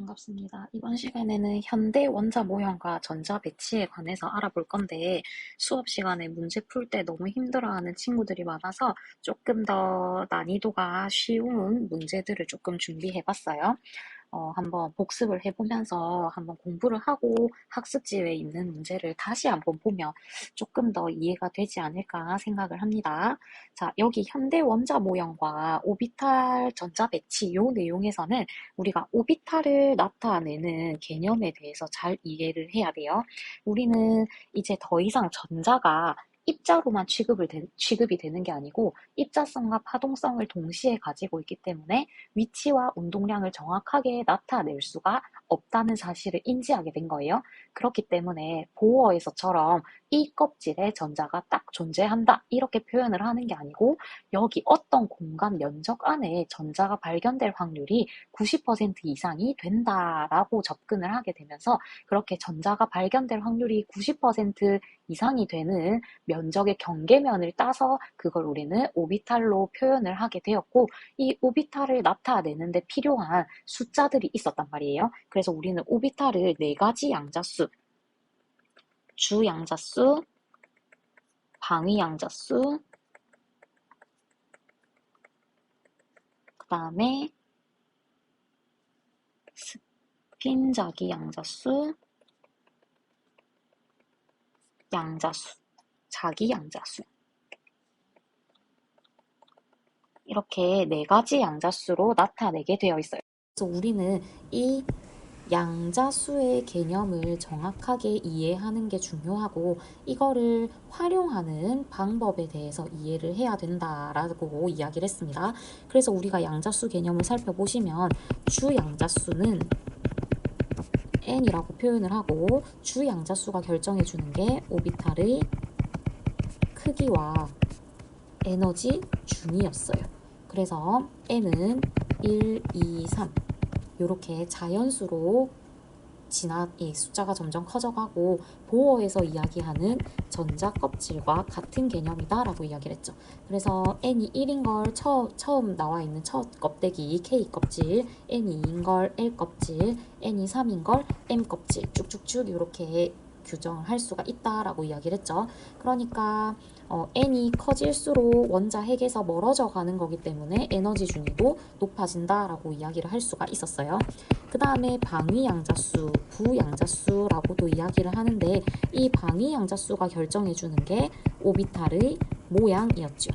반갑습니다. 이번 시간에는 현대 원자 모형과 전자 배치에 관해서 알아볼 건데 수업 시간에 문제 풀 때 너무 힘들어하는 친구들이 많아서 조금 더 난이도가 쉬운 문제들을 조금 준비해봤어요. 한번 복습을 해보면서 한번 공부를 하고 학습지에 있는 문제를 다시 한번 보면 조금 더 이해가 되지 않을까 생각을 합니다. 자, 여기 현대 원자 모형과 오비탈 전자 배치 요 내용에서는 우리가 오비탈을 나타내는 개념에 대해서 잘 이해를 해야 돼요. 우리는 이제 더 이상 전자가 입자로만 취급이 되는 게 아니고 입자성과 파동성을 동시에 가지고 있기 때문에 위치와 운동량을 정확하게 나타낼 수가 없다는 사실을 인지하게 된 거예요. 그렇기 때문에 보어에서처럼 이 껍질에 전자가 딱 존재한다 이렇게 표현을 하는 게 아니고 여기 어떤 공간 면적 안에 전자가 발견될 확률이 90% 이상이 된다라고 접근을 하게 되면서 그렇게 전자가 발견될 확률이 90% 이상이 되는 면적의 경계면을 따서 그걸 우리는 오비탈로 표현을 하게 되었고 이 오비탈을 나타내는데 필요한 숫자들이 있었단 말이에요. 그래서 우리는 오비탈을 네 가지 양자수, 주양자수, 방위양자수, 그 다음에 스핀 자기양자수, 양자수, 자기양자수 이렇게 네 가지 양자수로 나타내게 되어 있어요. 그래서 우리는 이 양자수의 개념을 정확하게 이해하는 게 중요하고 이거를 활용하는 방법에 대해서 이해를 해야 된다라고 이야기를 했습니다. 그래서 우리가 양자수 개념을 살펴보시면 주양자수는 n이라고 표현을 하고 주양자수가 결정해 주는 게 오비탈의 크기와 에너지 준위였어요. 그래서 n은 1, 2, 3 이렇게 자연수로 이 숫자가 점점 커져가고 보어에서 이야기하는 전자 껍질과 같은 개념이다 라고 이야기를 했죠. 그래서 n이 1인 걸 처음 나와 있는 첫 껍데기 K 껍질, n이 2인 걸 L 껍질, n이 3인 걸 M 껍질 쭉쭉쭉 이렇게 규정을 할 수가 있다라고 이야기를 했죠. 그러니까 n이 커질수록 원자 핵에서 멀어져 가는 거기 때문에 에너지 준위도 높아진다라고 이야기를 할 수가 있었어요. 그 다음에 방위양자수, 부양자수라고도 이야기를 하는데 이 방위양자수가 결정해주는 게 오비탈의 모양이었죠.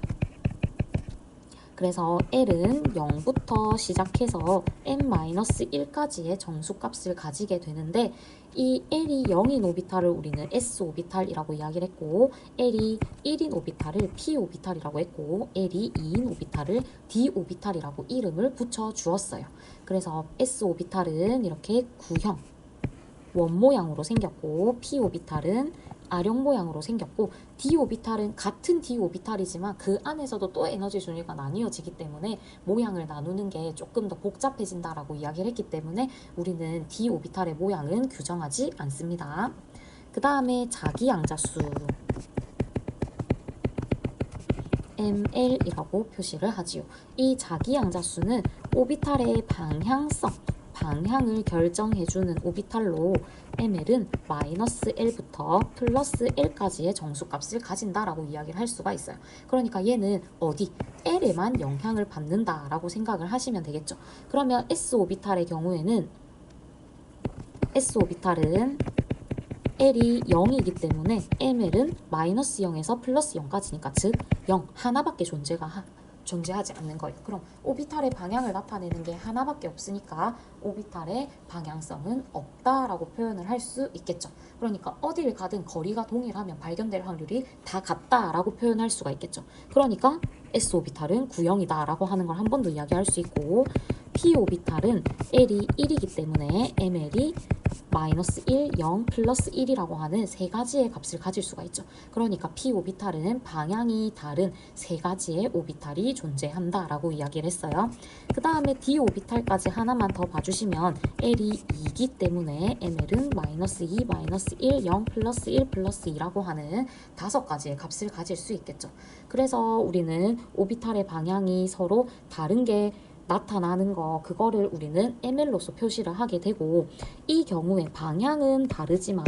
그래서 L은 0부터 시작해서 n-1까지의 정수값을 가지게 되는데 이 L이 0인 오비탈을 우리는 S 오비탈이라고 이야기를 했고 L이 1인 오비탈을 P 오비탈이라고 했고 L이 2인 오비탈을 D 오비탈이라고 이름을 붙여 주었어요. 그래서 S 오비탈은 이렇게 구형 원 모양으로 생겼고 P 오비탈은 아령 모양으로 생겼고 D 오비탈은 같은 D 오비탈이지만 그 안에서도 또 에너지 준위가 나뉘어지기 때문에 모양을 나누는 게 조금 더 복잡해진다라고 이야기를 했기 때문에 우리는 D 오비탈의 모양은 규정하지 않습니다. 그 다음에 자기양자수 ML이라고 표시를 하지요. 이 자기양자수는 오비탈의 방향을 결정해주는 오비탈로 ML은 마이너스 L부터 플러스 L까지의 정수값을 가진다라고 이야기를 할 수가 있어요. 그러니까 얘는 어디? L에만 영향을 받는다라고 생각을 하시면 되겠죠. 그러면 S 오비탈의 경우에는 L이 0이기 때문에 ML은 마이너스 0에서 플러스 0까지니까 즉 0 하나밖에 존재하지 않는 거예요. 그럼 오비탈의 방향을 나타내는 게 하나밖에 없으니까 오비탈의 방향성은 없다라고 표현을 할 수 있겠죠. 그러니까 어딜 가든 거리가 동일하면 발견될 확률이 다 같다라고 표현할 수가 있겠죠. 그러니까 S 오비탈은 구형이다 라고 하는 걸 한 번 더 이야기할 수 있고 P 오비탈은 L이 1이기 때문에 ML이 마이너스 1, 0, 플러스 1이라고 하는 세 가지의 값을 가질 수가 있죠. 그러니까 P 오비탈은 방향이 다른 세 가지의 오비탈이 존재한다라고 이야기를 했어요. 그 다음에 D 오비탈까지 하나만 더 봐주시면 L이 2기 때문에 ML은 마이너스 2, 마이너스 1, 0, 플러스 1, 플러스 2라고 하는 다섯 가지의 값을 가질 수 있겠죠. 그래서 우리는 오비탈의 방향이 서로 다른 게 나타나는 거, 그거를 우리는 ml로서 표시를 하게 되고, 이 경우에 방향은 다르지만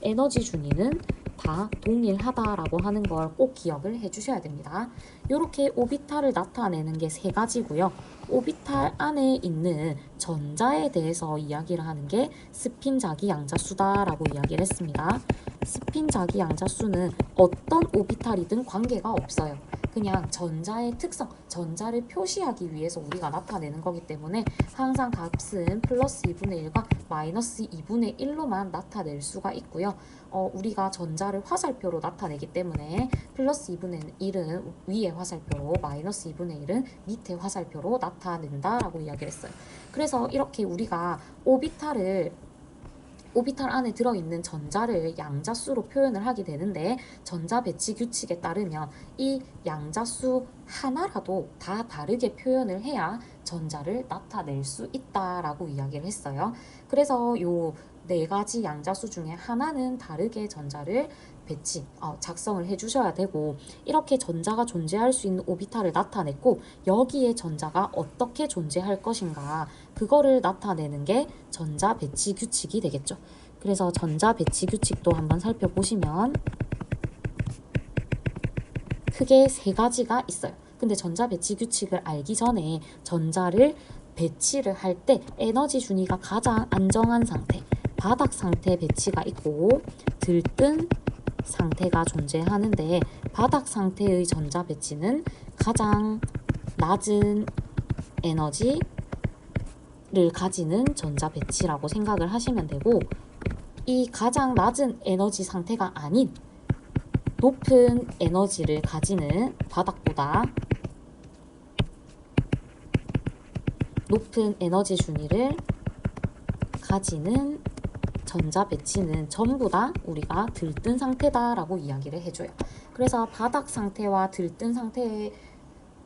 에너지 준위는 다 동일하다라고 하는 걸 꼭 기억을 해주셔야 됩니다. 이렇게 오비탈을 나타내는 게 세 가지고요. 오비탈 안에 있는 전자에 대해서 이야기를 하는 게 스핀 자기 양자수다라고 이야기를 했습니다. 스핀 자기 양자수는 어떤 오비탈이든 관계가 없어요. 그냥 전자의 특성, 전자를 표시하기 위해서 우리가 나타내는 거기 때문에 항상 값은 플러스 2분의 1과 마이너스 2분의 1로만 나타낼 수가 있고요. 우리가 전자를 화살표로 나타내기 때문에 플러스 2분의 1은 위에 화살표로, 마이너스 2분의 1은 밑에 화살표로 나타낸다라고 이야기를 했어요. 그래서 이렇게 우리가 오비탈 안에 들어있는 전자를 양자수로 표현을 하게 되는데, 전자 배치 규칙에 따르면 이 양자수 하나라도 다 다르게 표현을 해야 전자를 나타낼 수 있다라고 이야기를 했어요. 그래서 요 네 가지 양자수 중에 하나는 다르게 전자를 작성을 해주셔야 되고, 이렇게 전자가 존재할 수 있는 오비탈을 나타냈고, 여기에 전자가 어떻게 존재할 것인가, 그거를 나타내는 게 전자 배치 규칙이 되겠죠. 그래서 전자 배치 규칙도 한번 살펴보시면 크게 세 가지가 있어요. 근데 전자 배치 규칙을 알기 전에 전자를 배치를 할 때 에너지 준위가 가장 안정한 상태, 바닥 상태 배치가 있고 들뜬 상태가 존재하는데, 바닥 상태의 전자 배치는 가장 낮은 에너지를 가지는 전자 배치라고 생각을 하시면 되고, 이 가장 낮은 에너지 상태가 아닌 높은 에너지를 가지는, 바닥보다 높은 에너지 준위를 가지는 전자 배치는 전부 다 우리가 들뜬 상태다라고 이야기를 해줘요. 그래서 바닥 상태와 들뜬 상태의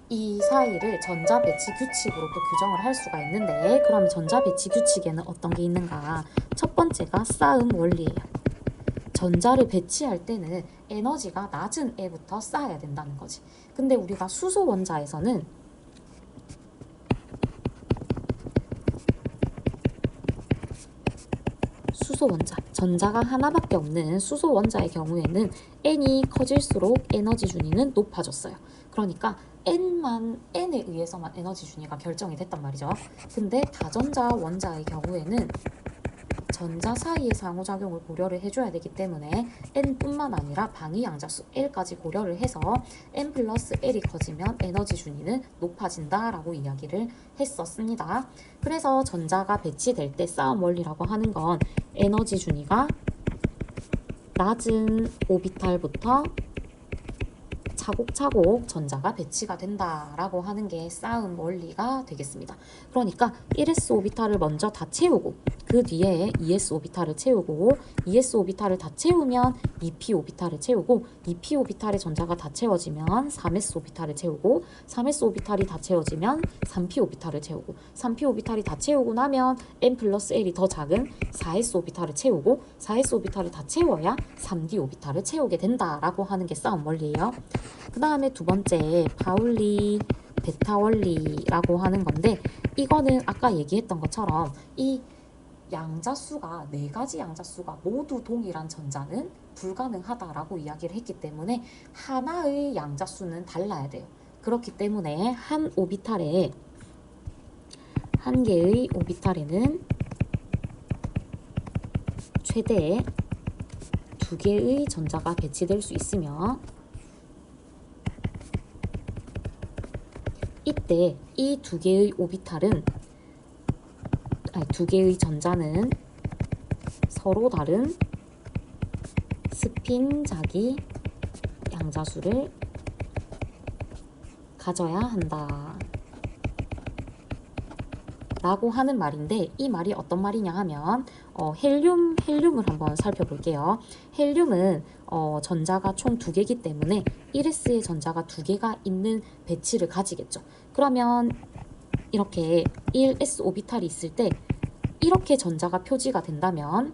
이 사이를 전자 배치 규칙으로 또 규정을 할 수가 있는데, 그럼 전자 배치 규칙에는 어떤 게 있는가? 첫 번째가 쌓음 원리예요. 전자를 배치할 때는 에너지가 낮은 애부터 쌓아야 된다는 거지. 근데 우리가 수소 원자에서는 수소 원자, 전자가 하나밖에 없는 수소 원자의 경우에는 N이 커질수록 에너지 준위는 높아졌어요. 그러니까 N에 의해서만 에너지 준위가 결정이 됐단 말이죠. 근데 다전자 원자의 경우에는 전자 사이의 상호작용을 고려를 해줘야 되기 때문에 N뿐만 아니라 방위 양자수 L까지 고려를 해서 N 플러스 L이 커지면 에너지 준위는 높아진다라고 이야기를 했었습니다. 그래서 전자가 배치될 때 싸움 원리라고 하는 건 에너지 준위가 낮은 오비탈부터 차곡차곡 전자가 배치가 된다라고 하는 게 싸움 원리가 되겠습니다. 그러니까 1s 오비탈을 먼저 다 채우고, 그 뒤에 2s 오비탈을 채우고, 2s 오비탈을 다 채우면 2p 오비탈을 채우고, 2p 오비탈의 전자가 다 채워지면 3s 오비탈을 채우고, 3s 오비탈이 다 채워지면 3p 오비탈을 채우고, 3p 오비탈이 다 채우고 나면 n 플러스 l이 더 작은 4s 오비탈을 채우고, 4s 오비탈을 다 채워야 3d 오비탈을 채우게 된다라고 하는 게 싸움 원리예요. 그 다음에 두 번째 파울리 베타 원리라고 하는 건데, 이거는 아까 얘기했던 것처럼 이 양자수가, 네 가지 양자수가 모두 동일한 전자는 불가능하다라고 이야기를 했기 때문에 하나의 양자수는 달라야 돼요. 그렇기 때문에 한 개의 오비탈에는 최대 2개의 전자가 배치될 수 있으며, 이때 이 2개의 두 개의 전자는 서로 다른 스핀 자기 양자수를 가져야 한다 라고 하는 말인데, 이 말이 어떤 말이냐 하면 헬륨을 한번 살펴볼게요. 헬륨은 전자가 총 2개이기 때문에 1s의 전자가 2개가 있는 배치를 가지겠죠. 그러면 이렇게 1s 오비탈이 있을 때 이렇게 전자가 표지가 된다면,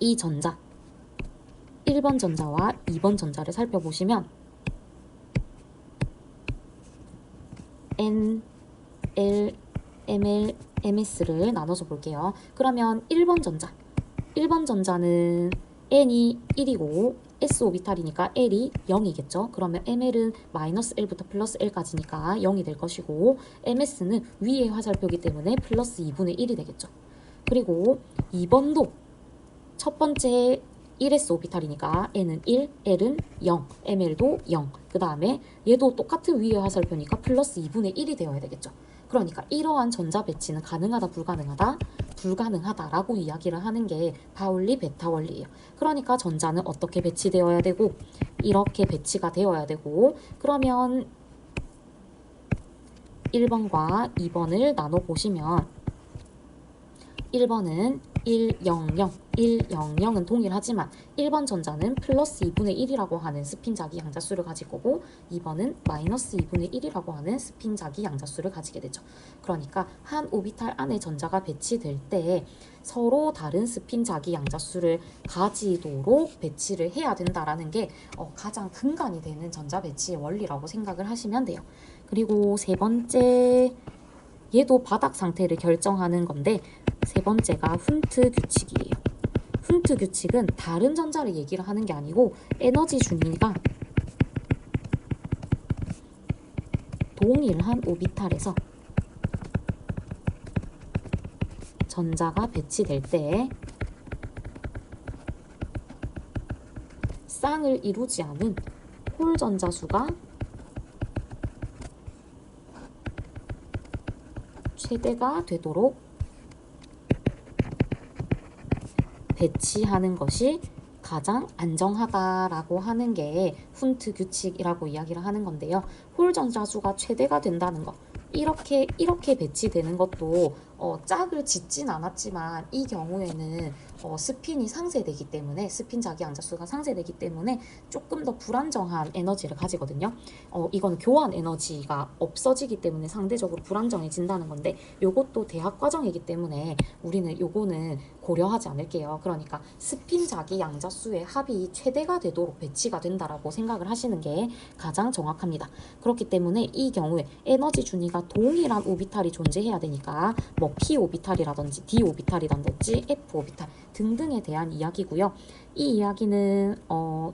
이 전자 1번 전자와 2번 전자를 살펴보시면 N L, ML, MS를 나눠서 볼게요. 그러면 1번 전자는 N이 1이고 S 오비탈이니까 L이 0이겠죠. 그러면 ML은 마이너스 L부터 플러스 L까지니까 0이 될 것이고 MS는 위의 화살표이기 때문에 플러스 2분의 1이 되겠죠. 그리고 2번도 첫 번째 1s 오비탈이니까 n은 1, l은 0, ml도 0. 그 다음에 얘도 똑같은 위의 화살표니까 플러스 2분의 1이 되어야 되겠죠. 그러니까 이러한 전자 배치는 가능하다, 불가능하다? 불가능하다라고 이야기를 하는 게 파울리 베타 원리예요. 그러니까 전자는 어떻게 배치되어야 되고 이렇게 배치가 되어야 되고 그러면 1번과 2번을 나눠보시면 1번은 100, 100은 동일하지만 1번 전자는 플러스 2분의 1이라고 하는 스핀자기 양자수를 가질 거고 2번은 마이너스 2분의 1이라고 하는 스핀자기 양자수를 가지게 되죠. 그러니까 한 오비탈 안에 전자가 배치될 때 서로 다른 스핀자기 양자수를 가지도록 배치를 해야 된다라는 게 가장 근간이 되는 전자 배치의 원리라고 생각을 하시면 돼요. 그리고 세 번째, 얘도 바닥 상태를 결정하는 건데 세 번째가 훈트 규칙이에요. 훈트 규칙은 다른 전자를 얘기를 하는 게 아니고 에너지 준위가 동일한 오비탈에서 전자가 배치될 때 쌍을 이루지 않은 홀 전자 수가 최대가 되도록 배치하는 것이 가장 안정하다라고 하는 게 훈트 규칙이라고 이야기를 하는 건데요. 홀 전자 수가 최대가 된다는 거, 이렇게 배치되는 것도 짝을 짓진 않았지만 이 경우에는 스핀이 상쇄되기 때문에 스핀 자기 양자수가 상쇄되기 때문에 조금 더 불안정한 에너지를 가지거든요. 이건 교환 에너지가 없어지기 때문에 상대적으로 불안정해진다는 건데 요것도 대학 과정이기 때문에 우리는 요거는 고려하지 않을게요. 그러니까 스핀 자기 양자수의 합이 최대가 되도록 배치가 된다라고 생각을 하시는 게 가장 정확합니다. 그렇기 때문에 이 경우에 에너지 준위가 동일한 오비탈이 존재해야 되니까 뭐 p 오비탈이라든지 d 오비탈이라든지 f 오비탈 등등에 대한 이야기고요. 이 이야기는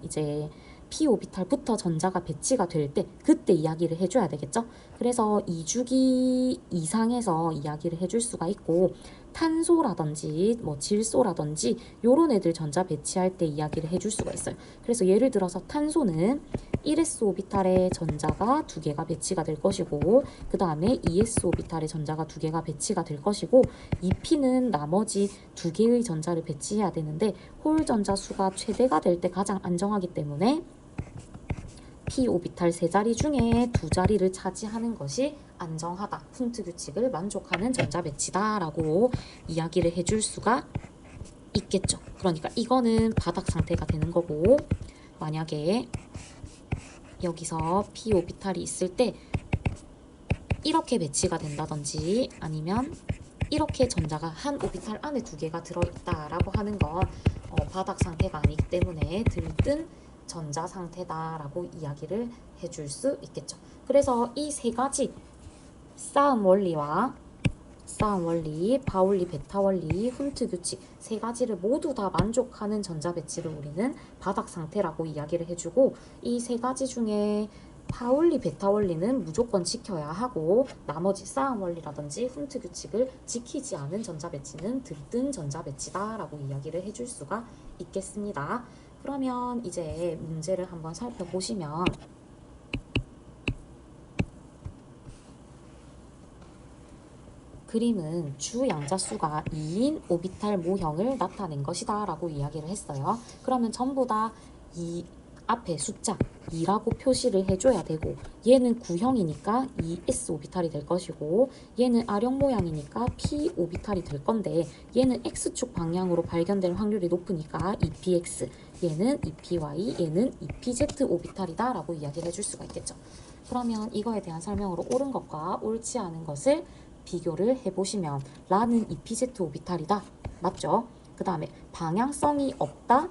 이제 p 오비탈부터 전자가 배치가 될 때 그때 이야기를 해줘야 되겠죠. 그래서 2주기 이상에서 이야기를 해줄 수가 있고 탄소라든지 뭐 질소라든지 요런 애들 전자 배치할 때 이야기를 해줄 수가 있어요. 그래서 예를 들어서 탄소는 1s 오비탈에 전자가 2개가 배치가 될 것이고 그 다음에 2s 오비탈에 전자가 2개가 배치가 될 것이고 2p는 나머지 2개의 전자를 배치해야 되는데 홀 전자 수가 최대가 될 때 가장 안정하기 때문에 p 오비탈 3자리 중에 2자리를 차지하는 것이 안정하다, 훈트 규칙을 만족하는 전자 배치다 라고 이야기를 해줄 수가 있겠죠. 그러니까 이거는 바닥 상태가 되는 거고 만약에 여기서 p 오비탈이 있을 때 이렇게 배치가 된다든지 아니면 이렇게 전자가 한 오비탈 안에 2개가 들어있다라고 하는 건 바닥 상태가 아니기 때문에 들뜬 전자 상태다라고 이야기를 해줄 수 있겠죠. 그래서 이 세 가지 싸움 원리, 파울리 베타 원리, 훈트 규칙 세 가지를 모두 다 만족하는 전자 배치를 우리는 바닥 상태라고 이야기를 해주고 이 세 가지 중에 파울리 베타 원리는 무조건 지켜야 하고 나머지 싸움 원리라든지 훈트 규칙을 지키지 않은 전자 배치는 들뜬 전자 배치다라고 이야기를 해줄 수가 있겠습니다. 그러면 이제 문제를 한번 살펴보시면 그림은 주 양자수가 2인 오비탈 모형을 나타낸 것이다 라고 이야기를 했어요. 그러면 전부 다 이 앞에 숫자 2라고 표시를 해줘야 되고 얘는 구형이니까 2s 오비탈이 될 것이고 얘는 아령 모양이니까 p 오비탈이 될 건데 얘는 x축 방향으로 발견될 확률이 높으니까 2px, 얘는 2py, 얘는 2pz 오비탈이다 라고 이야기를 해줄 수가 있겠죠. 그러면 이거에 대한 설명으로 옳은 것과 옳지 않은 것을 비교를 해보시면 라는 2pz 오비탈이다. 맞죠? 그 다음에 방향성이 없다.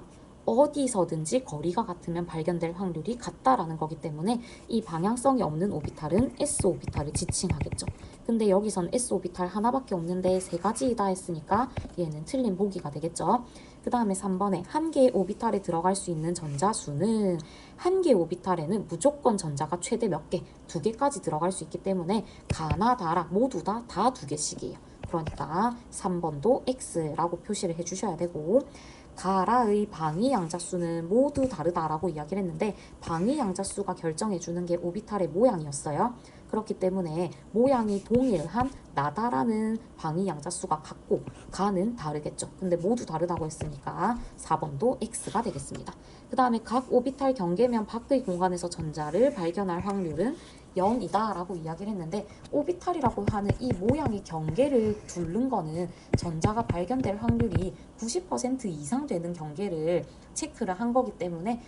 어디서든지 거리가 같으면 발견될 확률이 같다라는 거기 때문에 이 방향성이 없는 오비탈은 s 오비탈을 지칭하겠죠. 근데 여기선 s 오비탈 하나밖에 없는데 세 가지이다 했으니까 얘는 틀린 보기가 되겠죠. 그 다음에 3번에 한 개의 오비탈에 들어갈 수 있는 전자수는 한 개의 오비탈에는 무조건 전자가 최대 몇 개? 2개까지 들어갈 수 있기 때문에 가나 다라 모두 다 2개씩이에요. 그러니까 3번도 X라고 표시를 해주셔야 되고, 가라의 방위 양자수는 모두 다르다라고 이야기를 했는데 방위 양자수가 결정해주는 게 오비탈의 모양이었어요. 그렇기 때문에 모양이 동일한 나다라는 방위 양자수가 같고 가는 다르겠죠. 근데 모두 다르다고 했으니까 4번도 X가 되겠습니다. 그 다음에 각 오비탈 경계면 밖의 공간에서 전자를 발견할 확률은 0이다 라고 이야기를 했는데, 오비탈이라고 하는 이 모양의 경계를 두른 거는 전자가 발견될 확률이 90% 이상 되는 경계를 체크를 한 거기 때문에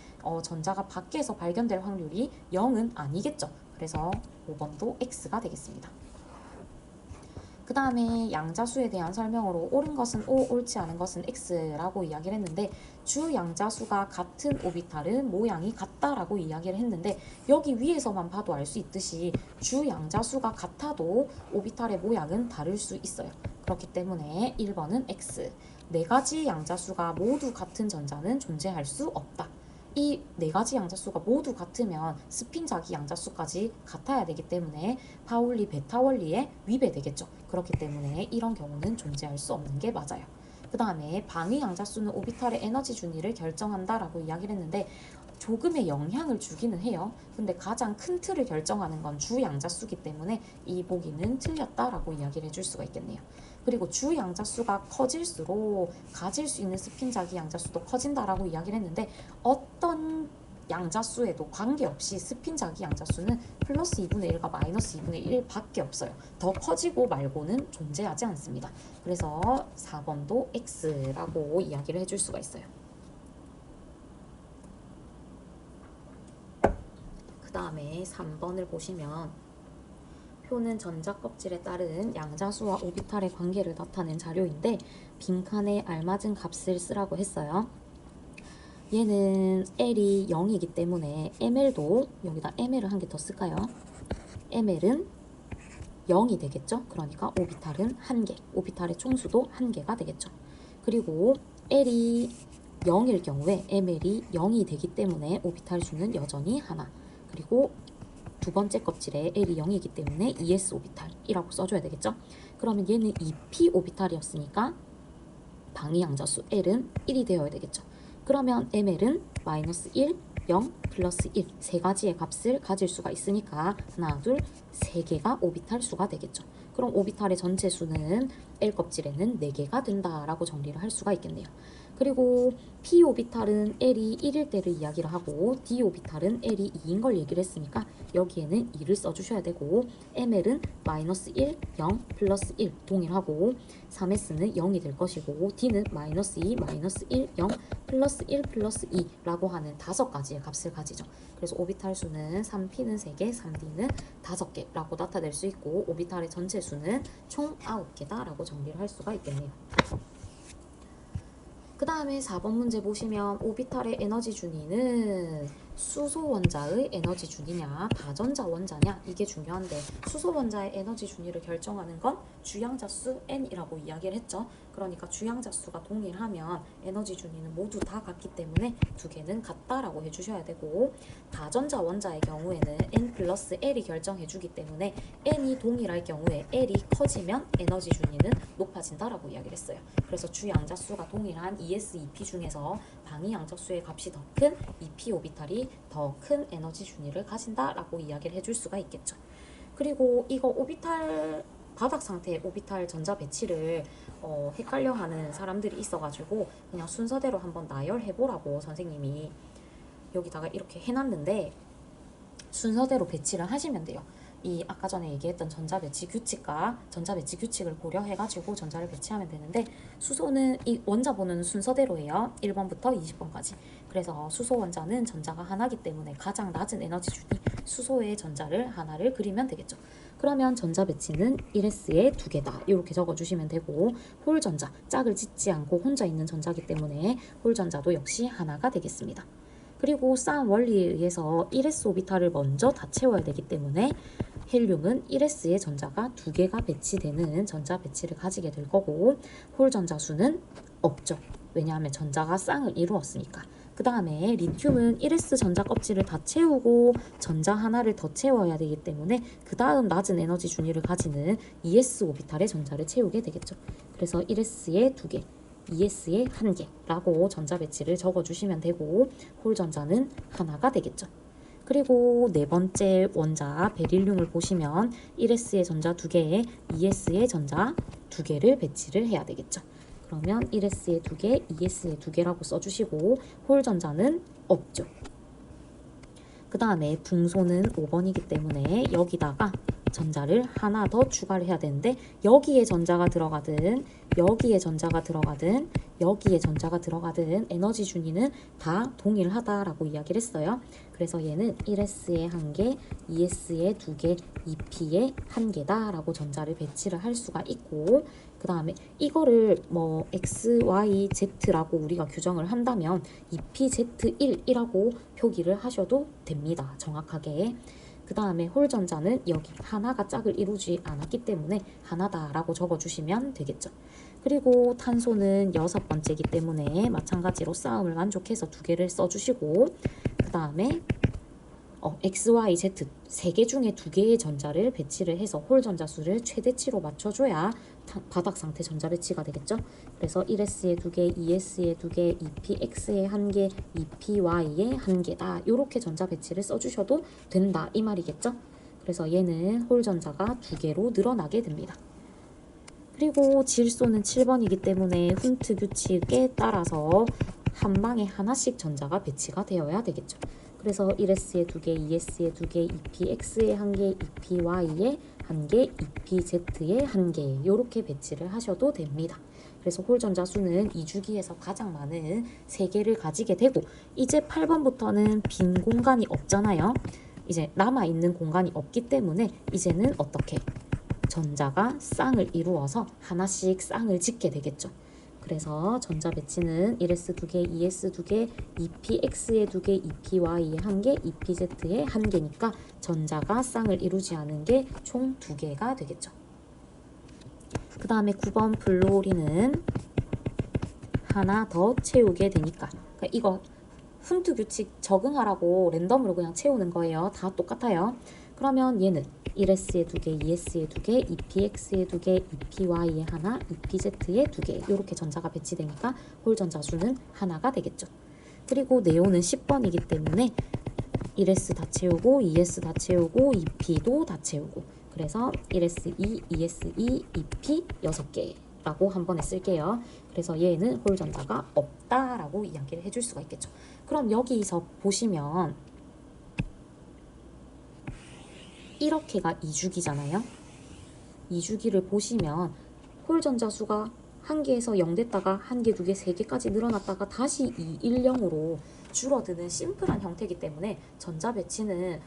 전자가 밖에서 발견될 확률이 0은 아니겠죠. 그래서 5번도 X가 되겠습니다. 그 다음에 양자수에 대한 설명으로 옳은 것은 O, 옳지 않은 것은 X라고 이야기를 했는데, 주 양자수가 같은 오비탈은 모양이 같다라고 이야기를 했는데, 여기 위에서만 봐도 알 수 있듯이 주 양자수가 같아도 오비탈의 모양은 다를 수 있어요. 그렇기 때문에 1번은 X. 네 가지 양자수가 모두 같은 전자는 존재할 수 없다. 이 네 가지 양자수가 모두 같으면 스핀 자기 양자수까지 같아야 되기 때문에 파울리 베타 원리에 위배되겠죠. 그렇기 때문에 이런 경우는 존재할 수 없는 게 맞아요. 그 다음에 방위 양자수는 오비탈의 에너지 준위를 결정한다라고 이야기를 했는데, 조금의 영향을 주기는 해요. 근데 가장 큰 틀을 결정하는 건 주 양자수기 때문에 이 보기는 틀렸다라고 이야기를 해줄 수가 있겠네요. 그리고 주 양자수가 커질수록 가질 수 있는 스핀 자기 양자수도 커진다라고 이야기를 했는데, 어떤 양자수에도 관계없이 스핀 자기 양자수는 플러스 2분의 1과 마이너스 2분의 1 밖에 없어요. 더 커지고 말고는 존재하지 않습니다. 그래서 4번도 X라고 이야기를 해줄 수가 있어요. 그 다음에 3번을 보시면 표는 전자 껍질에 따른 양자수와 오비탈의 관계를 나타낸 자료인데 빈칸에 알맞은 값을 쓰라고 했어요. 얘는 L이 0이기 때문에 ML도 여기다 ML을 한 개 더 쓸까요? ML은 0이 되겠죠? 그러니까 오비탈은 1개, 오비탈의 총수도 1개가 되겠죠. 그리고 L이 0일 경우에 ML이 0이 되기 때문에 오비탈 수는 여전히 하나. 그리고 두 번째 껍질에 L이 0이기 때문에 ES 오비탈이라고 써줘야 되겠죠? 그러면 얘는 2p 오비탈이었으니까 방위 양자수 L은 1이 되어야 되겠죠. 그러면 ML은 마이너스 1, 0, 플러스 1 세 가지의 값을 가질 수가 있으니까 하나, 둘, 세 개가 오비탈 수가 되겠죠. 그럼 오비탈의 전체 수는 L 껍질에는 4개가 된다라고 정리를 할 수가 있겠네요. 그리고 p 오비탈은 L이 1일 때를 이야기를 하고 d 오비탈은 L이 2인 걸 얘기를 했으니까 여기에는 2를 써주셔야 되고, ML은 마이너스 1, 0, 플러스 1 동일하고 3s는 0이 될 것이고 d는 마이너스 2, 마이너스 1, 0, 플러스 1, 플러스 2라고 하는 5가지의 값을 가지죠. 그래서 오비탈 수는 3p는 3개, 3d는 5개라고 나타낼 수 있고 오비탈의 전체 수는 총 9개다 라고 정리를 할 수가 있겠네요. 그 다음에 4번 문제 보시면 오비탈의 에너지 준위는 수소 원자의 에너지 준위냐 다전자 원자냐 이게 중요한데, 수소 원자의 에너지 준위를 결정하는 건 주양자수 N이라고 이야기를 했죠. 그러니까 주양자수가 동일하면 에너지 준위는 모두 다 같기 때문에 두 개는 같다라고 해주셔야 되고, 다전자 원자의 경우에는 N 플러스 L이 결정해주기 때문에 N이 동일할 경우에 L이 커지면 에너지 준위는 높아진다라고 이야기를 했어요. 그래서 주양자수가 동일한 ES, EP 중에서 방위 양자수의 값이 더 큰 EP 오비탈이 더 큰 에너지 준위를 가진다라고 이야기를 해줄 수가 있겠죠. 그리고 이거 오비탈 바닥 상태의 오비탈 전자 배치를 헷갈려하는 사람들이 있어가지고 그냥 순서대로 한번 나열해보라고 선생님이 여기다가 이렇게 해놨는데 순서대로 배치를 하시면 돼요. 이 아까 전에 얘기했던 전자배치 규칙과 전자배치 규칙을 고려해가지고 전자를 배치하면 되는데, 수소는 이 원자 번호는 순서대로예요. 1번부터 20번까지. 그래서 수소 원자는 전자가 하나기 때문에 가장 낮은 에너지 준이 수소의 전자를 하나를 그리면 되겠죠. 그러면 전자 배치는 1s에 2개다 이렇게 적어주시면 되고, 홀전자, 짝을 짓지 않고 혼자 있는 전자기 때문에 홀전자도 역시 하나가 되겠습니다. 그리고 싸움 원리에 의해서 1s 오비탈을 먼저 다 채워야 되기 때문에 헬륨은 1s의 전자가 2개가 배치되는 전자 배치를 가지게 될 거고, 홀전자 수는 없죠. 왜냐하면 전자가 쌍을 이루었으니까. 그 다음에 리튬은 1s 전자 껍질을 다 채우고 전자 하나를 더 채워야 되기 때문에 그 다음 낮은 에너지 준위를 가지는 2s 오비탈의 전자를 채우게 되겠죠. 그래서 1s에 2개, 2s에 1개라고 전자 배치를 적어주시면 되고, 홀전자는 하나가 되겠죠. 그리고 네 번째 원자 베릴륨을 보시면 1s의 전자 2개에 2s의 전자 2개를 배치를 해야 되겠죠. 그러면 1s에 2개, 2s에 2개라고 써주시고, 홀전자는 없죠. 그 다음에 붕소는 5번이기 때문에 여기다가 전자를 하나 더 추가를 해야 되는데, 여기에 전자가 들어가든 여기에 전자가 들어가든 여기에 전자가 들어가든 에너지 준위는 다 동일하다라고 이야기를 했어요. 그래서 얘는 1s에 1개, 2s에 2개, 2p에 1개다 라고 전자를 배치를 할 수가 있고, 그 다음에 이거를 뭐 x, y, z라고 우리가 규정을 한다면 2pz1이라고 표기를 하셔도 됩니다. 정확하게. 그 다음에 홀전자는 여기 하나가 짝을 이루지 않았기 때문에 하나다라고 적어주시면 되겠죠. 그리고 탄소는 6번째이기 때문에 마찬가지로 싸움을 만족해서 2개를 써주시고, 그 다음에 X, Y, Z 3개 중에 2개의 전자를 배치를 해서 홀전자 수를 최대치로 맞춰줘야 바닥 상태 전자 배치가 되겠죠. 그래서 1s에 2개, 2s에 2개, 2px에 1개, 2py에 1개다. 이렇게 전자 배치를 써주셔도 된다 이 말이겠죠. 그래서 얘는 홀전자가 2개로 늘어나게 됩니다. 그리고 질소는 7번이기 때문에 훈트 규칙에 따라서 한 방에 하나씩 전자가 배치가 되어야 되겠죠. 그래서 1s에 2개, 2s에 2개, 2px에 1개, 2py에 1개, 2pz에 1개 이렇게 배치를 하셔도 됩니다. 그래서 홀전자 수는 2주기에서 가장 많은 3개를 가지게 되고, 이제 8번부터는 빈 공간이 없잖아요. 이제 남아있는 공간이 없기 때문에 이제는 어떻게? 전자가 쌍을 이루어서 하나씩 쌍을 짓게 되겠죠. 그래서 전자 배치는 1s 2개, 2s 2개, 2px에 2개, 2py에 1개, 2pz에 1개니까 전자가 쌍을 이루지 않은 게 총 2개가 되겠죠. 그 다음에 9번 플로리는 하나 더 채우게 되니까, 그러니까 이거 훈트 규칙 적응하라고 랜덤으로 그냥 채우는 거예요. 다 똑같아요. 그러면 얘는 1s에 2개, 2s에 2개, 2px에 2개, 2py에 하나, 2pz에 2개 이렇게 전자가 배치되니까 홀전자 수는 하나가 되겠죠. 그리고 네온은 10번이기 때문에 1s 다 채우고 2s 다 채우고 2p도 다 채우고, 그래서 1s2, 2s2, 2p 6개 라고 한 번에 쓸게요. 그래서 얘는 홀전자가 없다라고 이야기를 해줄 수가 있겠죠. 그럼 여기서 보시면 이렇게가 2주기잖아요. 2주기를 보시면 홀전자 수가 1개에서 0 됐다가 1개, 2개, 3개까지 늘어났다가 다시 2, 1, 0으로 줄어드는 심플한 형태이기 때문에 전자 배치는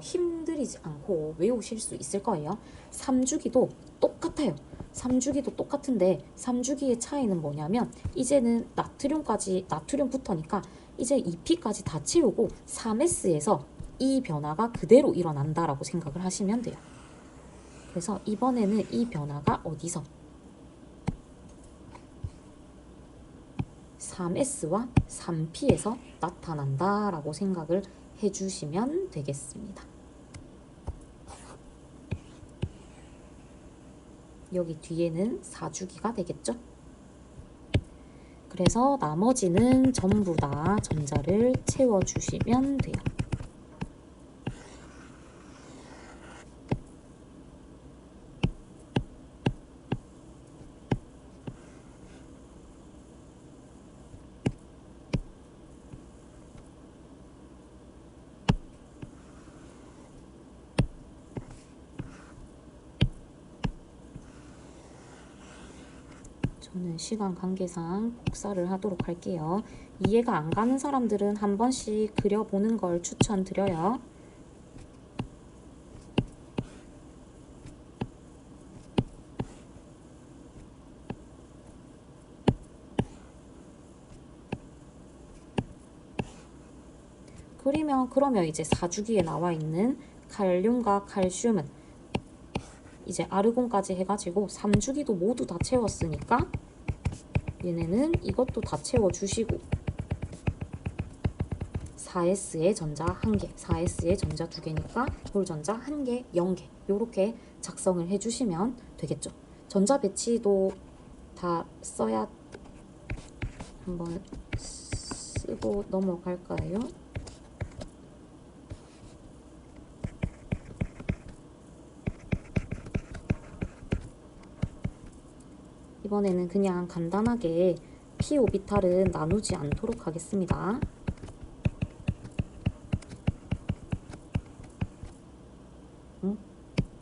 힘들이지 않고 외우실 수 있을 거예요. 3주기도 똑같아요. 3주기도 똑같은데 3주기의 차이는 뭐냐면, 이제는 나트륨부터니까 이제 2P까지 다 채우고 3S에서 이 변화가 그대로 일어난다라고 생각을 하시면 돼요. 그래서 이번에는 이 변화가 어디서? 3S와 3P에서 나타난다라고 생각을 해주시면 되겠습니다. 여기 뒤에는 4주기가 되겠죠? 그래서 나머지는 전부 다 전자를 채워주시면 돼요. 저는 시간 관계상 복사를 하도록 할게요. 이해가 안 가는 사람들은 한 번씩 그려보는 걸 추천드려요. 그러면 이제 4주기에 나와 있는 칼륨과 칼슘은 이제 아르곤까지 해가지고 3주기도 모두 다 채웠으니까 얘네는 이것도 다 채워주시고 4S의 전자 1개, 4S의 전자 2개니까 홀전자 1개, 0개 이렇게 작성을 해주시면 되겠죠. 전자 배치도 다 써야 한번 쓰고 넘어갈까요? 이번에는 그냥 간단하게 p 오비탈은 나누지 않도록 하겠습니다.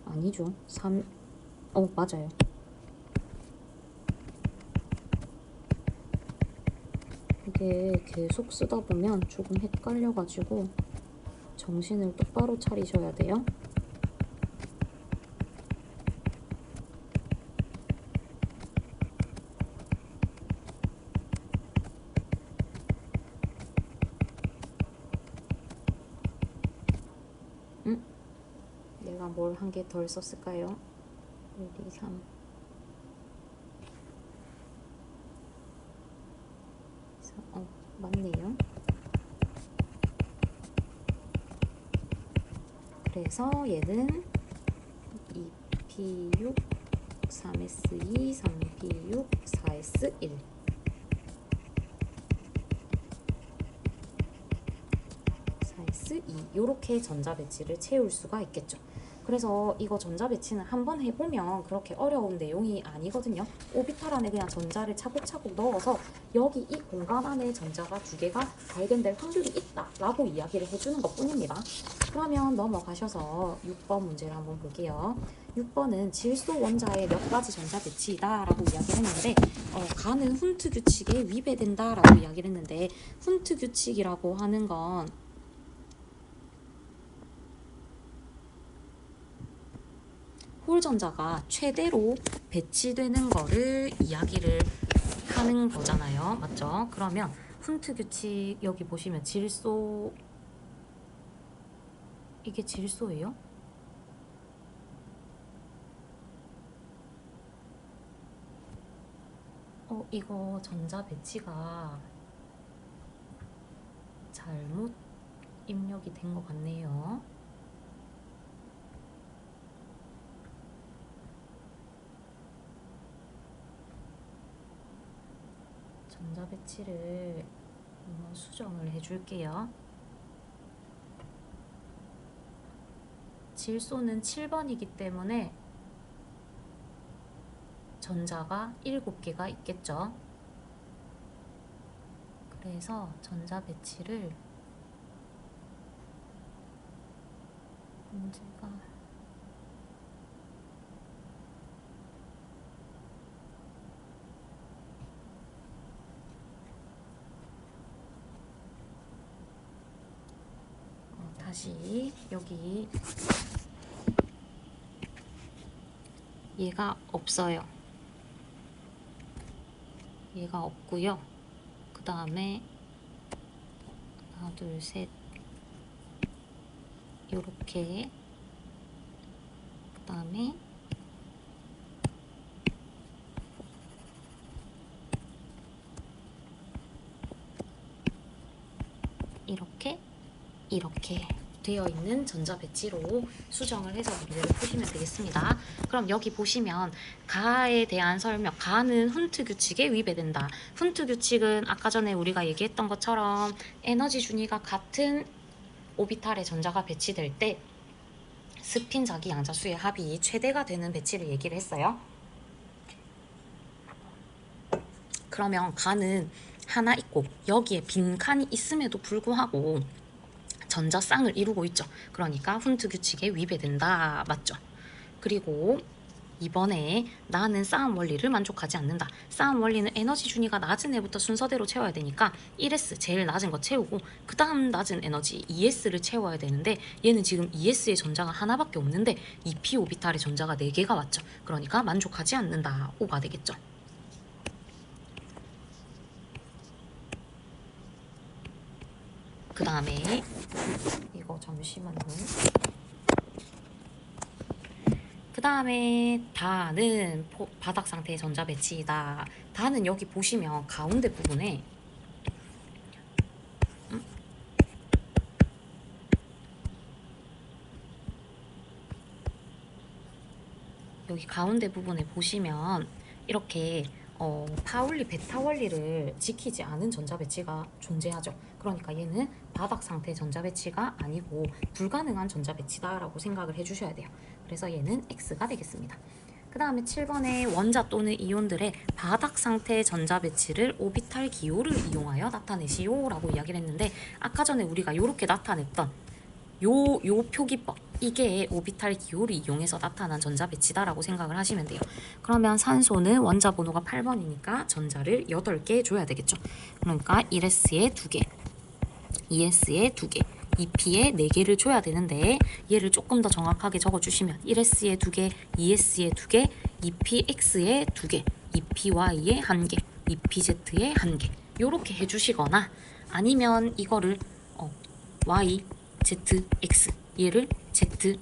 아니죠. 3, 맞아요. 이게 계속 쓰다 보면 조금 헷갈려가지고 정신을 똑바로 차리셔야 돼요. 내가 뭘 한 개 덜 썼을까요? 1, 2, 3 맞네요. 그래서 얘는 2P6, 3S2, 3P6, 4S1 4S2 이렇게 전자 배치를 채울 수가 있겠죠. 그래서 이거 전자 배치는 한번 해보면 그렇게 어려운 내용이 아니거든요. 오비탈 안에 그냥 전자를 차곡차곡 넣어서 여기 이 공간 안에 전자가 2개가 발견될 확률이 있다 라고 이야기를 해주는 것 뿐입니다. 그러면 넘어가셔서 6번 문제를 한번 볼게요. 6번은 질소 원자의 몇 가지 전자 배치이다 라고 이야기를 했는데 가는 훈트 규칙에 위배된다 라고 이야기를 했는데 훈트 규칙이라고 하는 건 홀전자가 최대로 배치되는 거를 이야기를 하는 거잖아요. 맞죠? 그러면 훈트 규칙 여기 보시면 질소 이게 질소예요? 이거 전자 배치가 잘못 입력이 된 것 같네요. 전자 배치를 한번 수정을 해줄게요. 질소는 7번이기 때문에 전자가 7개가 있겠죠. 그래서 전자 배치를 문제가 다시 여기 얘가 없어요. 얘가 없고요. 그 다음에 하나, 둘, 셋 요렇게 그 다음에 이렇게 되어 있는 전자 배치로 수정을 해서 문제를 푸시면 되겠습니다. 그럼 여기 보시면 가에 대한 설명, 가는 훈트 규칙에 위배된다. 훈트 규칙은 아까 전에 우리가 얘기했던 것처럼 에너지 준위가 같은 오비탈에 전자가 배치될 때 스핀 자기 양자수의 합이 최대가 되는 배치를 얘기를 했어요. 그러면 가는 하나 있고 여기에 빈 칸이 있음에도 불구하고 전자 쌍을 이루고 있죠. 그러니까 훈트 규칙에 위배된다. 맞죠? 그리고 이번에 나는 싸움 원리를 만족하지 않는다. 싸움 원리는 에너지 준위가 낮은 애부터 순서대로 채워야 되니까 1S 제일 낮은 거 채우고 그 다음 낮은 에너지 2S를 채워야 되는데 얘는 지금 2S의 전자가 하나밖에 없는데 2p 오비탈의 전자가 4개가 왔죠. 그러니까 만족하지 않는다. O가 되겠죠. 그 다음에 이거 잠시만요. 그 다음에 다는 바닥 상태의 전자 배치이다. 다는 여기 보시면 가운데 부분에 여기 가운데 부분에 보시면 이렇게 파울리 베타 원리를 지키지 않은 전자 배치가 존재하죠. 그러니까 얘는 바닥 상태 전자 배치가 아니고 불가능한 전자 배치다라고 생각을 해주셔야 돼요. 그래서 얘는 X가 되겠습니다. 그 다음에 7번에 원자 또는 이온들의 바닥 상태 전자 배치를 오비탈 기호를 이용하여 나타내시오 라고 이야기를 했는데 아까 전에 우리가 이렇게 나타냈던 요 표기법 이게 오비탈 기호를 이용해서 나타난 전자 배치다라고 생각을 하시면 돼요. 그러면 산소는 원자 번호가 8번이니까 전자를 8개 줘야 되겠죠. 그러니까 1S에 2개, 2S에 2개, 2P에 4개를 줘야 되는데 얘를 조금 더 정확하게 적어주시면 1S에 2개, 2S에 2개, 2PX에 2개, 2PY에 1개, 2PZ에 1개 요렇게 해주시거나 아니면 이거를 Y, Z, X 얘를 Z,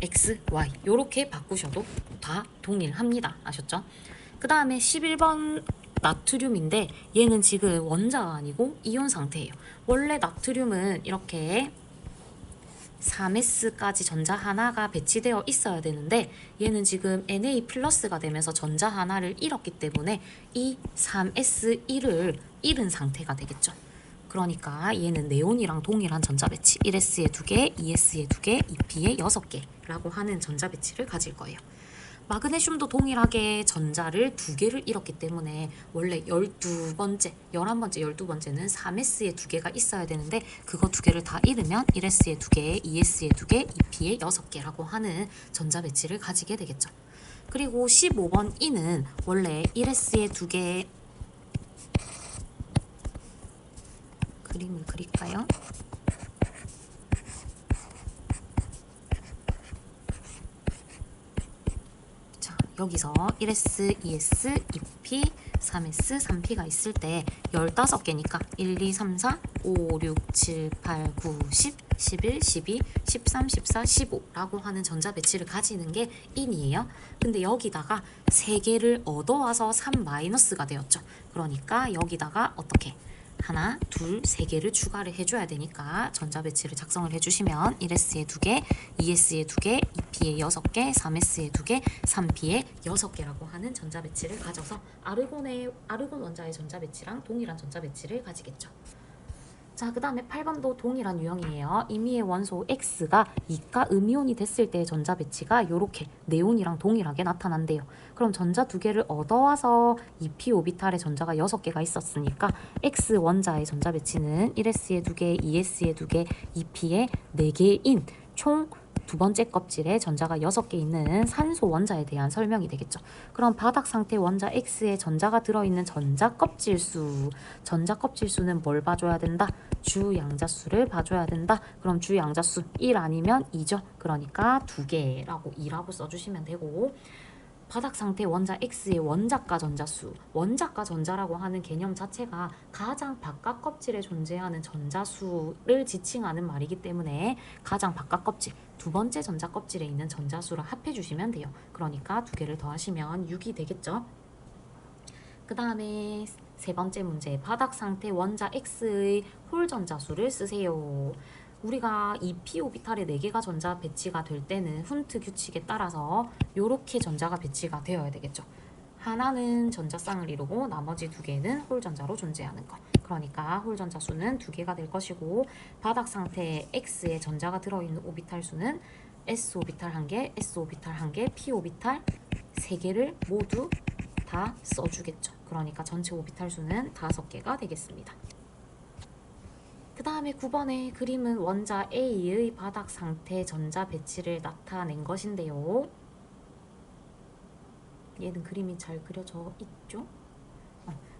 X, Y 요렇게 바꾸셔도 다 동일합니다. 아셨죠? 그 다음에 11번 나트륨인데 얘는 지금 원자가 아니고 이온 상태예요. 원래 나트륨은 이렇게 3S까지 전자 하나가 배치되어 있어야 되는데 얘는 지금 Na 플러스가 되면서 전자 하나를 잃었기 때문에 이 3S1을 잃은 상태가 되겠죠. 그러니까 얘는 네온이랑 동일한 전자 배치 1S에 2개, 2S에 2개, 2P에 6개라고 하는 전자 배치를 가질 거예요. 마그네슘도 동일하게 전자를 2개를 잃었기 때문에 원래 12번째, 11번째, 12번째는 3S에 2개가 있어야 되는데 그거 2개를 다 잃으면 1S에 2개, 2S에 2개, 2P에 6개라고 하는 전자 배치를 가지게 되겠죠. 그리고 15번 E는 원래 1S에 2개 그림을 그릴까요? 자, 여기서 1S, 2S, 2P, 3S, 3P가 있을 때 15개니까 1, 2, 3, 4, 5, 6, 7, 8, 9, 10, 11, 12, 13, 14, 15라고 하는 전자 배치를 가지는 게 인이에요. 근데 여기다가 3개를 얻어와서 3-가 되었죠. 그러니까 여기다가 어떻게? 하나, 둘, 3개를 추가를 해줘야 되니까 전자 배치를 작성을 해주시면 1S에 2개, 2S에 2개, 2P에 6개, 3S에 2개, 3P에 6개라고 하는 전자 배치를 가져서 아르곤 원자의 전자 배치랑 동일한 전자 배치를 가지겠죠. 자, 그 다음에 8번도 동일한 유형이에요. 임의의 원소 X가 이가 음이온이 됐을 때의 전자 배치가 이렇게 네온이랑 동일하게 나타난대요. 그럼 전자 2개를 얻어와서 2p 오비탈의 전자가 6개가 있었으니까 X 원자의 전자 배치는 1S에 2개, 2S에 2개, 2p에 4개인 총 두 번째 껍질에 전자가 6개 있는 산소 원자에 대한 설명이 되겠죠. 그럼 바닥 상태 원자 X에 전자가 들어있는 전자 껍질수, 전자 껍질수는 뭘 봐줘야 된다? 주 양자수를 봐줘야 된다. 그럼 주 양자수 1 아니면 2죠. 그러니까 2개라고 2라고 써주시면 되고 바닥 상태 원자 X의 원자가 전자수, 원자가 전자라고 하는 개념 자체가 가장 바깥 껍질에 존재하는 전자수를 지칭하는 말이기 때문에 가장 바깥 껍질, 두 번째 전자 껍질에 있는 전자수를 합해 주시면 돼요. 그러니까 2개를 더하시면 6이 되겠죠. 그 다음에 세 번째 문제, 바닥 상태 원자 X의 홀 전자수를 쓰세요. 우리가 2p 오비탈에 4개가 전자 배치가 될 때는 훈트 규칙에 따라서 이렇게 전자가 배치가 되어야 되겠죠. 하나는 전자쌍을 이루고 나머지 2개는 홀 전자로 존재하는 것. 그러니까 홀 전자 수는 2개가 될 것이고 바닥 상태에 X에 전자가 들어있는 오비탈 수는 S 오비탈 1개, S 오비탈 1개, P 오비탈 3개를 모두 다 써주겠죠. 그러니까 전체 오비탈 수는 5개가 되겠습니다. 그 다음에 9번의 그림은 원자 A의 바닥 상태 전자 배치를 나타낸 것인데요. 얘는 그림이 잘 그려져 있죠?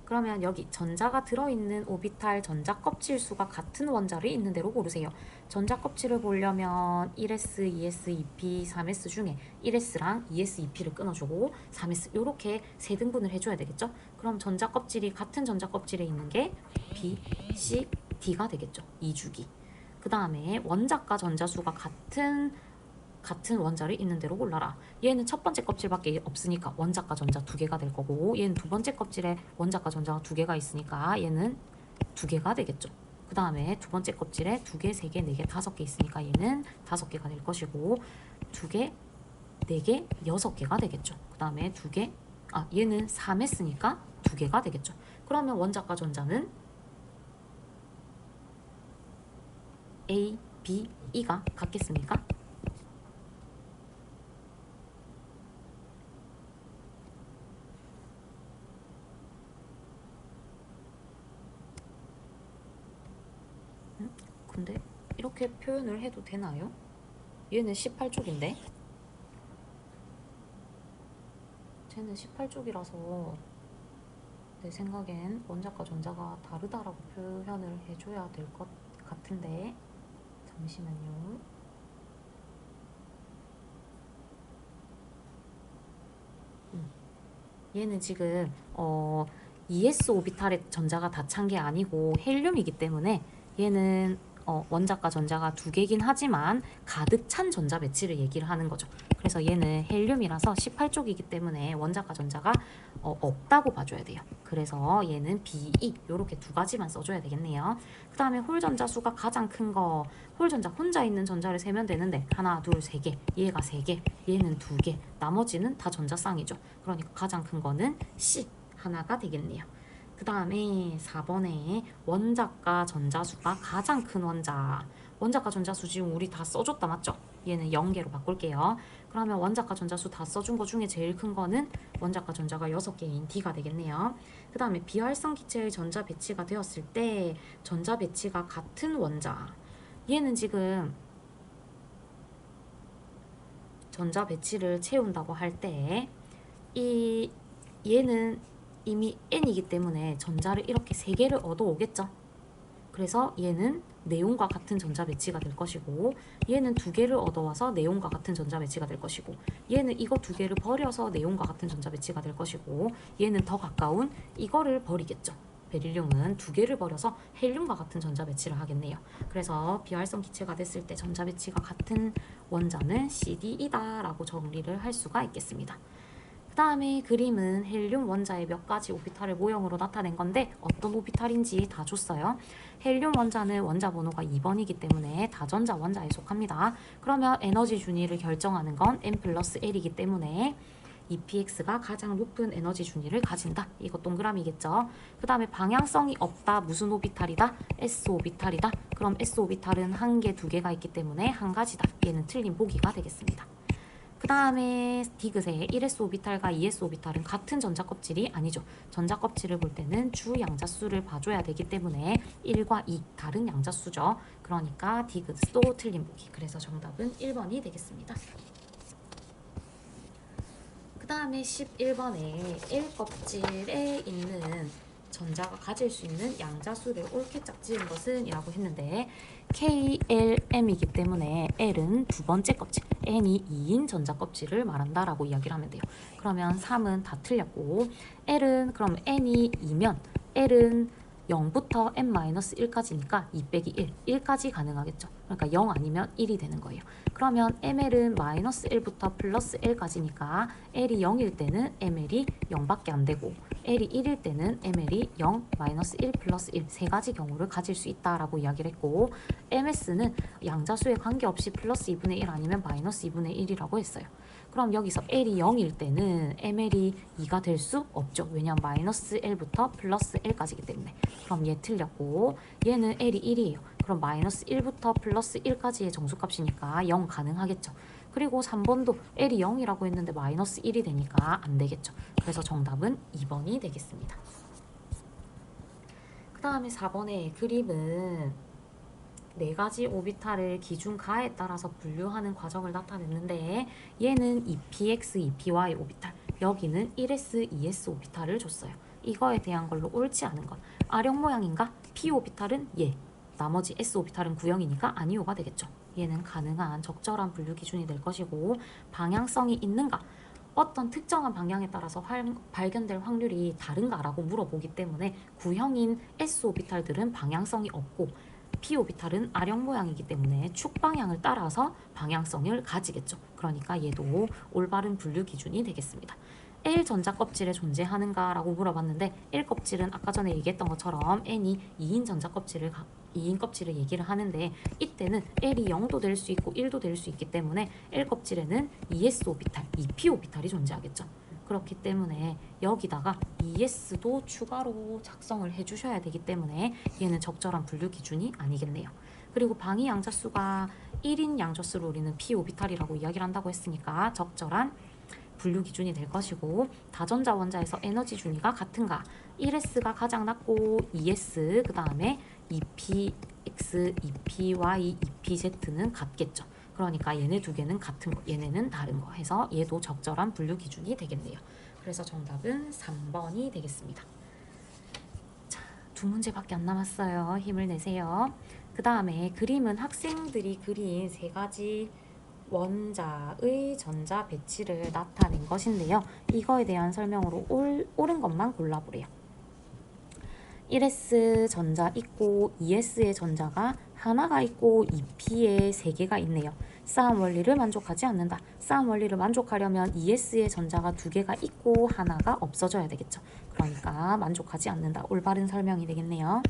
그러면 여기 전자가 들어있는 오비탈 전자 껍질 수가 같은 원자를 있는 대로 고르세요. 전자 껍질을 보려면 1s, 2s, 2p, 3s 중에 1s랑 2s, 2p를 끊어주고 3s 이렇게 세 등분을 해줘야 되겠죠? 그럼 전자 껍질이 같은 전자 껍질에 있는 게 B, C, D가 되겠죠. 2주기. 그 다음에 원자과 전자수가 같은 원자를 있는 대로 골라라. 얘는 첫 번째 껍질밖에 없으니까 원자과 전자 두 개가 될 거고, 얘는 두 번째 껍질에 원자과 전자가 두 개가 있으니까 얘는 두 개가 되겠죠. 그 다음에 두 번째 껍질에 두 개, 세 개, 네 개, 다섯 개 있으니까 얘는 다섯 개가 될 것이고, 두 개, 네 개, 여섯 개가 되겠죠. 그 다음에 두 개, 얘는 3했으니까 두 개가 되겠죠. 그러면 원자과 전자는 A, B, E가 같겠습니까? 근데 이렇게 표현을 해도 되나요? 얘는 18쪽인데 쟤는 18쪽이라서 내 생각엔 원자과 전자가 다르다라고 표현을 해줘야 될 것 같은데, 잠시만요. 얘는 지금 ES 오비탈의 전자가 다 찬 게 아니고 헬륨이기 때문에 얘는 원자과 전자가 두 개긴 하지만 가득 찬 전자 배치를 얘기를 하는 거죠. 그래서 얘는 헬륨이라서 18쪽이기 때문에 원자과 전자가 없다고 봐줘야 돼요. 그래서 얘는 BE 이렇게 두 가지만 써줘야 되겠네요. 그 다음에 홀 전자 수가 가장 큰 거, 홀 전자 혼자 있는 전자를 세면 되는데 하나, 둘, 세 개, 얘가 세 개, 얘는 두 개, 나머지는 다 전자쌍이죠. 그러니까 가장 큰 거는 C 하나가 되겠네요. 그 다음에 4번에 원자과 전자수가 가장 큰 원자과 전자수 지금 우리 다 써줬다 맞죠? 얘는 0개로 바꿀게요. 그러면 원자과 전자수 다 써준 거 중에 제일 큰 거는 원자과 전자가 6개인 D가 되겠네요. 그 다음에 비활성 기체의 전자 배치가 되었을 때 전자 배치가 같은 원자, 얘는 지금 전자 배치를 채운다고 할 때 얘는 이미 N이기 때문에 전자를 이렇게 3개를 얻어오겠죠. 그래서 얘는 네온과 같은 전자 배치가 될 것이고, 얘는 2개를 얻어와서 네온과 같은 전자 배치가 될 것이고, 얘는 이거 2개를 버려서 네온과 같은 전자 배치가 될 것이고, 얘는 더 가까운 이거를 버리겠죠. 베릴륨은 2개를 버려서 헬륨과 같은 전자 배치를 하겠네요. 그래서 비활성 기체가 됐을 때 전자 배치가 같은 원자는 CD이다 라고 정리를 할 수가 있겠습니다. 그 다음에 그림은 헬륨 원자의 몇 가지 오비탈을 모형으로 나타낸 건데 어떤 오비탈인지 다 줬어요. 헬륨 원자는 원자 번호가 2번이기 때문에 다전자 원자에 속합니다. 그러면 에너지 준위를 결정하는 건 n 플러스 L이기 때문에 EPX가 가장 높은 에너지 준위를 가진다. 이거 동그라미겠죠. 그 다음에 방향성이 없다. 무슨 오비탈이다? S 오비탈이다. 그럼 S 오비탈은 한 개, 두 개가 있기 때문에 한 가지다. 얘는 틀린 보기가 되겠습니다. 그 다음에 디귿의 1s 오비탈과 2s 오비탈은 같은 전자 껍질이 아니죠. 전자 껍질을 볼 때는 주 양자수를 봐줘야 되기 때문에 1과 2 다른 양자수죠. 그러니까 디귿도 틀린 보기. 그래서 정답은 1번이 되겠습니다. 그 다음에 11번에 1 껍질에 있는 전자가 가질 수 있는 양자수를 옳게 짝지은 것은 이라고 했는데 KLM이기 때문에 L은 두 번째 껍질, N이 2인 전자 껍질을 말한다라고 이야기를 하면 돼요. 그러면 3은 다 틀렸고, L은 그럼 N이 2면 L은 0부터 n-1까지니까 2 빼기 1, 1까지 가능하겠죠. 그러니까 0 아니면 1이 되는 거예요. 그러면 ml은 마이너스 1부터 플러스 L까지니까 L이 0일 때는 ml이 0밖에 안 되고, L이 1일 때는 ml이 0, 마이너스 1, 플러스 1 세 가지 경우를 가질 수 있다라고 이야기를 했고, ms는 양자수에 관계없이 플러스 2분의 1 아니면 마이너스 2분의 1이라고 했어요. 그럼 여기서 L이 0일 때는 ml이 2가 될 수 없죠. 왜냐면 마이너스 L부터 플러스 L까지이기 때문에. 그럼 얘 틀렸고, 얘는 L이 1이에요. 그럼 마이너스 1부터 플러스 1까지의 정수값이니까 0 가능하겠죠. 그리고 3번도 L이 0이라고 했는데 마이너스 1이 되니까 안 되겠죠. 그래서 정답은 2번이 되겠습니다. 그 다음에 4번의 그림은 네 가지 오비탈을 기준가에 따라서 분류하는 과정을 나타냈는데 얘는 EPX, EPY 오비탈, 여기는 1S, 2S 오비탈을 줬어요. 이거에 대한 걸로 옳지 않은 것. R형 모양인가? P 오비탈은 예. 나머지 S 오비탈은 구형이니까 아니오가 되겠죠. 얘는 가능한 적절한 분류 기준이 될 것이고 방향성이 있는가? 어떤 특정한 방향에 따라서 발견될 확률이 다른가라고 물어보기 때문에 구형인 S 오비탈들은 방향성이 없고 P 오비탈은 R형 모양이기 때문에 축 방향을 따라서 방향성을 가지겠죠. 그러니까 얘도 올바른 분류 기준이 되겠습니다. L 전자 껍질에 존재하는가라고 물어봤는데 L 껍질은 아까 전에 얘기했던 것처럼 N이 2인 전자 껍질을 2인 껍질을 얘기를 하는데 이때는 L이 0도 될 수 있고 1도 될 수 있기 때문에 L 껍질에는 ES 오비탈, EP 오비탈이 존재하겠죠. 그렇기 때문에 여기다가 ES도 추가로 작성을 해주셔야 되기 때문에 얘는 적절한 분류 기준이 아니겠네요. 그리고 방위 양자수가 1인 양자수로 우리는 P 오비탈이라고 이야기를 한다고 했으니까 적절한 분류 기준이 될 것이고 다전자 원자에서 에너지 준위가 같은가? 1S가 가장 낮고 2S 그 다음에 EPX, EPY, EPZ는 같겠죠. 그러니까 얘네 두 개는 같은 거, 얘네는 다른 거 해서 얘도 적절한 분류 기준이 되겠네요. 그래서 정답은 3번이 되겠습니다. 자, 두 문제밖에 안 남았어요. 힘을 내세요. 그 다음에 그림은 학생들이 그린 세 가지 원자의 전자 배치를 나타낸 것인데요. 이거에 대한 설명으로 옳은 것만 골라보래요. 1S 전자 있고 2S의 전자가 하나가 있고 2P에 3개가 있네요. 싸움 원리를 만족하지 않는다. 싸움 원리를 만족하려면 2S의 전자가 2개가 있고 하나가 없어져야 되겠죠. 그러니까 만족하지 않는다. 올바른 설명이 되겠네요.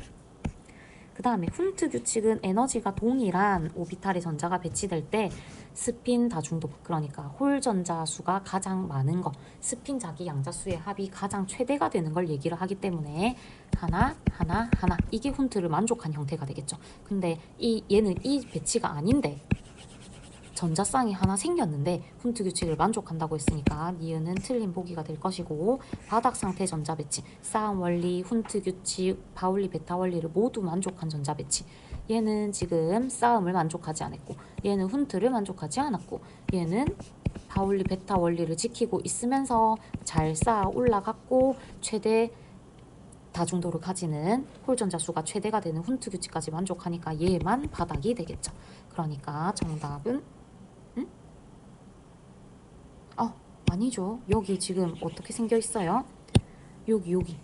그 다음에 훈트 규칙은 에너지가 동일한 오비탈의 전자가 배치될 때 스핀 다중도, 그러니까 홀 전자 수가 가장 많은 거, 스핀 자기 양자 수의 합이 가장 최대가 되는 걸 얘기를 하기 때문에 하나 이게 훈트를 만족한 형태가 되겠죠. 근데 얘는 이 배치가 아닌데 전자쌍이 하나 생겼는데 훈트 규칙을 만족한다고 했으니까 니은은 틀린 보기가 될 것이고 바닥 상태 전자 배치, 싸움 원리, 훈트 규칙, 바울리 베타 원리를 모두 만족한 전자 배치. 얘는 지금 싸움을 만족하지 않았고 얘는 훈트를 만족하지 않았고 얘는 바울리 베타 원리를 지키고 있으면서 잘 쌓아 올라갔고 최대 다중도를 가지는 홀전자 수가 최대가 되는 훈트 규칙까지 만족하니까 얘만 바닥이 되겠죠. 그러니까 정답은 아니죠. 여기 지금 어떻게 생겨 있어요? 여기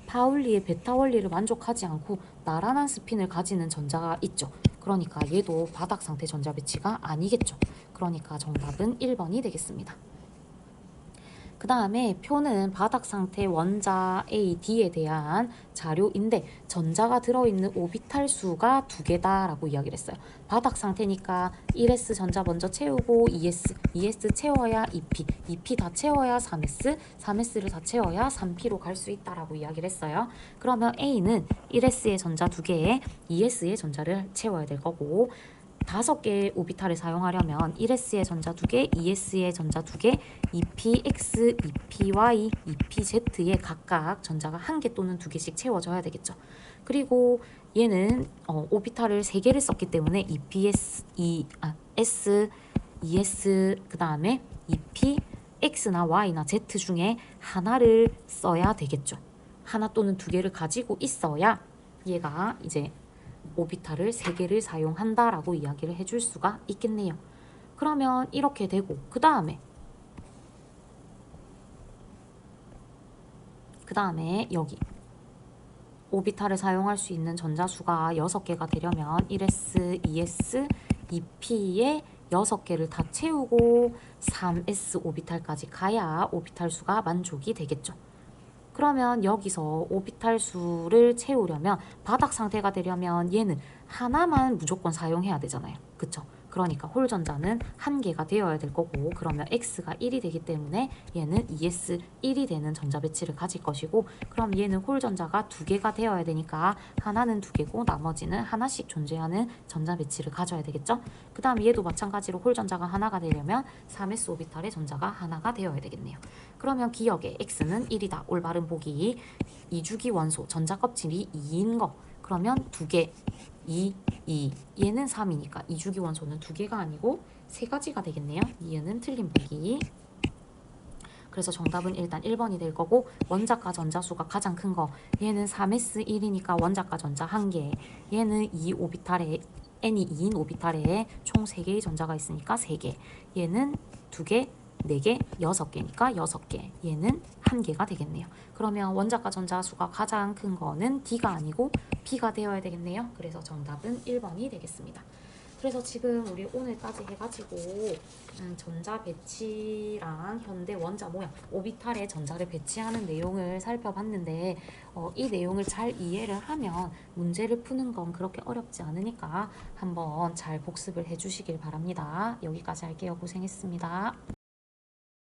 파울리의 베타 원리를 만족하지 않고 나란한 스핀을 가지는 전자가 있죠. 그러니까 얘도 바닥 상태 전자 배치가 아니겠죠. 그러니까 정답은 1번이 되겠습니다. 그 다음에 표는 바닥 상태 원자 A, D에 대한 자료인데 전자가 들어있는 오비탈 수가 2개다 라고 이야기를 했어요. 바닥 상태니까 1S 전자 먼저 채우고 2S 채워야 2P, 2P 다 채워야 3S, 3S를 다 채워야 3P로 갈 수 있다라고 이야기를 했어요. 그러면 A는 1S의 전자 2개에 2S의 전자를 채워야 될 거고 5개의 오비탈을 사용하려면 1S의 전자 2개, 2S의 전자 2개, EPX, EPY, EPZ에 각각 전자가 1개 또는 2개씩 채워져야 되겠죠. 그리고 얘는 오비탈을 3개를 썼기 때문에 S, ES, 그 다음에 EP, X나 Y나 Z 중에 하나를 써야 되겠죠. 하나 또는 2개를 가지고 있어야 얘가 이제 오비탈을 3개를 사용한다라고 이야기를 해줄 수가 있겠네요. 그러면 이렇게 되고 그 다음에 여기 오비탈을 사용할 수 있는 전자수가 6개가 되려면 1S, 2S, 2P에 6개를 다 채우고 3S 오비탈까지 가야 오비탈 수가 만족이 되겠죠. 그러면 여기서 오비탈 수를 채우려면 바닥 상태가 되려면 얘는 하나만 무조건 사용해야 되잖아요. 그쵸? 그러니까 홀전자는 1개가 되어야 될 거고 그러면 X가 1이 되기 때문에 얘는 ES 1이 되는 전자 배치를 가질 것이고 그럼 얘는 홀전자가 2개가 되어야 되니까 하나는 2개고 나머지는 하나씩 존재하는 전자 배치를 가져야 되겠죠? 그 다음 얘도 마찬가지로 홀전자가 하나가 되려면 3s 오비탈의 전자가 하나가 되어야 되겠네요. 그러면 기억에 X는 1이다. 올바른 보기. 2주기 원소 전자 껍질이 2인 거 그러면 2개, 2, 2. 얘는 3이니까 2주기 원소는 2개가 아니고 3가지가 되겠네요. 이유는 틀린 보기. 그래서 정답은 일단 1번이 될 거고, 원자과 전자수가 가장 큰 거, 얘는 3s1이니까 원자과 전자 1개, 얘는 2 오비탈에 n이 2인 오비탈에 총 3개의 전자가 있으니까 3개, 얘는 2개, 4개, 6개니까 6개, 얘는 1개가 되겠네요. 그러면 원자과 전자수가 가장 큰 거는 D가 아니고 B가 되어야 되겠네요. 그래서 정답은 1번이 되겠습니다. 그래서 지금 우리 오늘까지 해가지고 전자 배치랑 현대 원자 모양, 오비탈에 전자를 배치하는 내용을 살펴봤는데, 이 내용을 잘 이해를 하면 문제를 푸는 건 그렇게 어렵지 않으니까 한번 잘 복습을 해주시길 바랍니다. 여기까지 할게요. 고생했습니다.